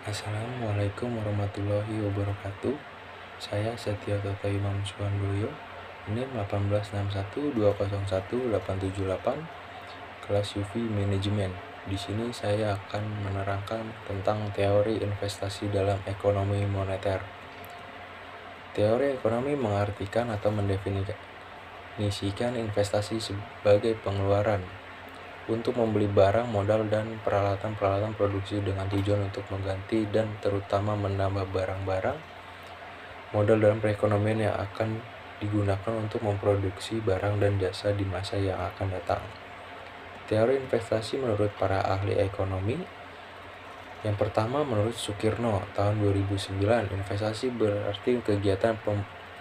Assalamualaikum warahmatullahi wabarakatuh. Saya Setio Toto Imam Suwandoyo, NIM 18612018878, kelas UV Manajemen. Di sini saya akan menerangkan tentang teori investasi dalam ekonomi moneter. Teori ekonomi mengartikan atau mendefinisikan investasi sebagai pengeluaran untuk membeli barang, modal, dan peralatan-peralatan produksi dengan tujuan untuk mengganti dan terutama menambah barang-barang modal dalam perekonomian yang akan digunakan untuk memproduksi barang dan jasa di masa yang akan datang. Teori investasi menurut para ahli ekonomi. Yang pertama, menurut Sukirno tahun 2009, investasi berarti kegiatan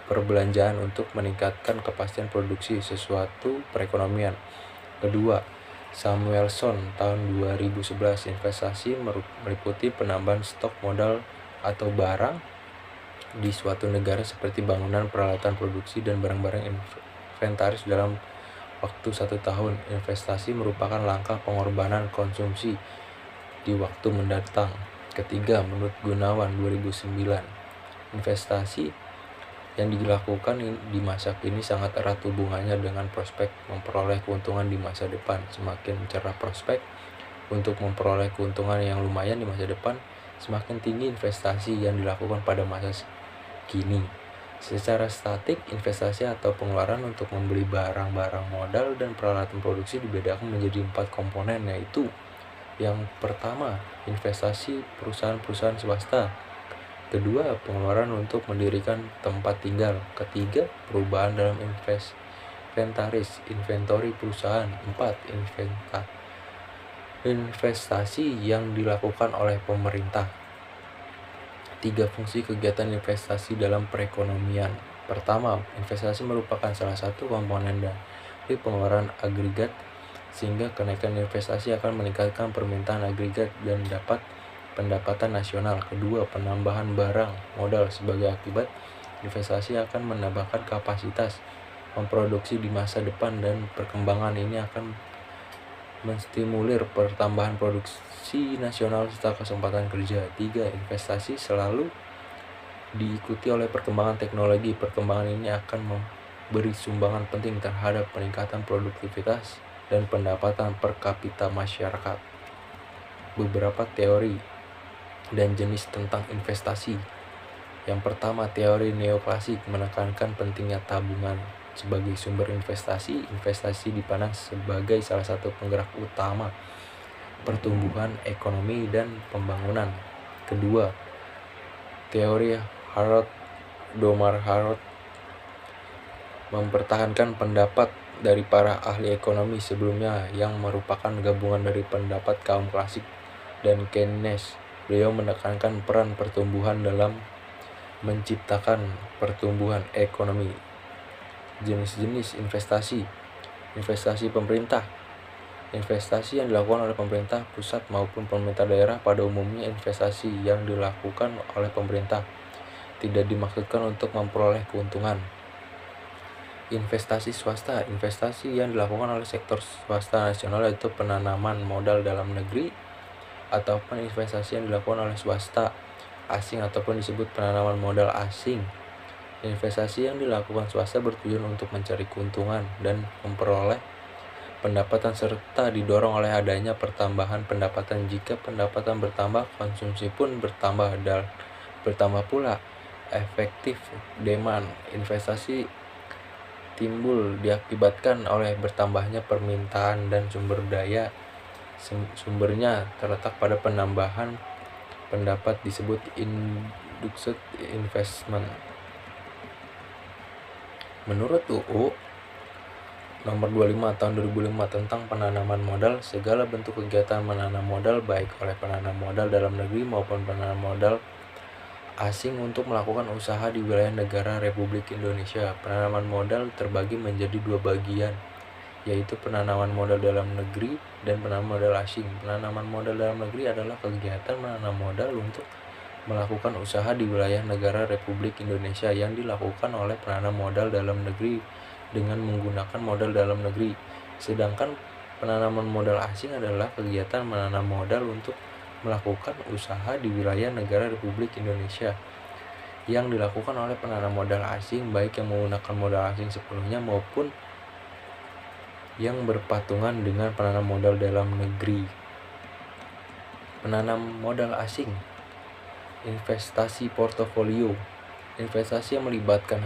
perbelanjaan untuk meningkatkan kepastian produksi sesuatu perekonomian. Kedua, Samuelson tahun 2011, investasi meliputi penambahan stok modal atau barang di suatu negara seperti bangunan, peralatan produksi, dan barang-barang inventaris dalam waktu 1 tahun. Investasi merupakan langkah pengorbanan konsumsi di waktu mendatang. Ketiga, menurut Gunawan 2009, investasi yang dilakukan di masa kini sangat erat hubungannya dengan prospek memperoleh keuntungan di masa depan. Semakin cerah prospek untuk memperoleh keuntungan yang lumayan di masa depan, semakin tinggi investasi yang dilakukan pada masa kini. Secara statik, investasi atau pengeluaran untuk membeli barang-barang modal dan peralatan produksi dibedakan menjadi 4 komponen, yaitu yang pertama, investasi perusahaan-perusahaan swasta. Kedua, pengeluaran untuk mendirikan tempat tinggal. Ketiga, perubahan dalam inventory perusahaan. 4. Investasi yang dilakukan oleh pemerintah. 3. Fungsi kegiatan investasi dalam perekonomian. Pertama, investasi merupakan salah satu komponen dari pengeluaran agregat, sehingga kenaikan investasi akan meningkatkan permintaan agregat dan dapat pendapatan nasional. Kedua, penambahan barang modal. Sebagai akibat, investasi akan menambahkan kapasitas memproduksi di masa depan, dan perkembangan ini akan menstimulir pertambahan produksi nasional serta kesempatan kerja. 3. Investasi selalu diikuti oleh perkembangan teknologi. Perkembangan ini akan memberi sumbangan penting terhadap peningkatan produktivitas dan pendapatan per kapita masyarakat. Beberapa teori dan jenis tentang investasi. Yang pertama, teori neoklasik menekankan pentingnya tabungan sebagai sumber investasi. Investasi dipandang sebagai salah satu penggerak utama pertumbuhan ekonomi dan pembangunan. Kedua, teori Domar Harrod mempertahankan pendapat dari para ahli ekonomi sebelumnya yang merupakan gabungan dari pendapat kaum klasik dan Keynes. Beliau menekankan peran pertumbuhan dalam menciptakan pertumbuhan ekonomi. Jenis-jenis investasi. Investasi pemerintah. Investasi yang dilakukan oleh pemerintah pusat maupun pemerintah daerah. Pada umumnya investasi yang dilakukan oleh pemerintah tidak dimaksudkan untuk memperoleh keuntungan. Investasi swasta. Investasi yang dilakukan oleh sektor swasta nasional, yaitu penanaman modal dalam negeri, ataupun investasi yang dilakukan oleh swasta asing ataupun disebut penanaman modal asing. Investasi yang dilakukan swasta bertujuan untuk mencari keuntungan dan memperoleh pendapatan serta didorong oleh adanya pertambahan pendapatan. Jika pendapatan bertambah, konsumsi pun bertambah dan bertambah pula efektif demand. Investasi timbul diakibatkan oleh bertambahnya permintaan dan sumber daya. Sumbernya terletak pada penambahan pendapat, disebut induced investment. Menurut UU nomor 25 tahun 2005 tentang penanaman modal, segala bentuk kegiatan menanam modal baik oleh penanam modal dalam negeri maupun penanam modal asing untuk melakukan usaha di wilayah negara Republik Indonesia. Penanaman modal terbagi menjadi 2 bagian, yaitu penanaman modal dalam negeri dan penanaman modal asing. Penanaman modal dalam negeri adalah kegiatan menanam modal untuk melakukan usaha di wilayah negara Republik Indonesia yang dilakukan oleh penanam modal dalam negeri dengan menggunakan modal dalam negeri. Sedangkan penanaman modal asing adalah kegiatan menanam modal untuk melakukan usaha di wilayah negara Republik Indonesia yang dilakukan oleh penanam modal asing, baik yang menggunakan modal asing sepenuhnya maupun yang berpatungan dengan penanam modal dalam negeri. Penanam modal asing, investasi portofolio, investasi yang melibatkan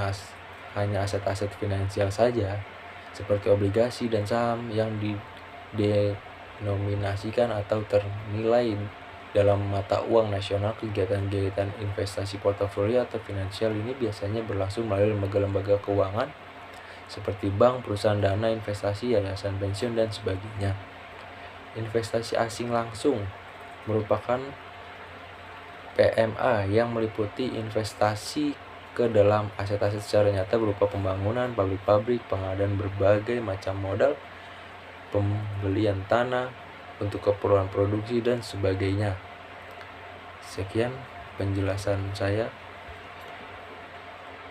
hanya aset-aset finansial saja, seperti obligasi dan saham yang didenominasikan atau ternilai dalam mata uang nasional. Kegiatan-kegiatan investasi portofolio atau finansial ini biasanya berlangsung melalui lembaga-lembaga keuangan seperti bank, perusahaan dana, investasi, yayasan pensiun, dan sebagainya. Investasi asing langsung merupakan PMA yang meliputi investasi ke dalam aset-aset secara nyata berupa pembangunan pabrik-pabrik, pengadaan berbagai macam modal, pembelian tanah untuk keperluan produksi, dan sebagainya. Sekian penjelasan saya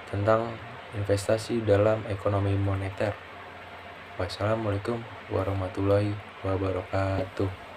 tentang investasi dalam ekonomi moneter. Wassalamualaikum warahmatullahi wabarakatuh.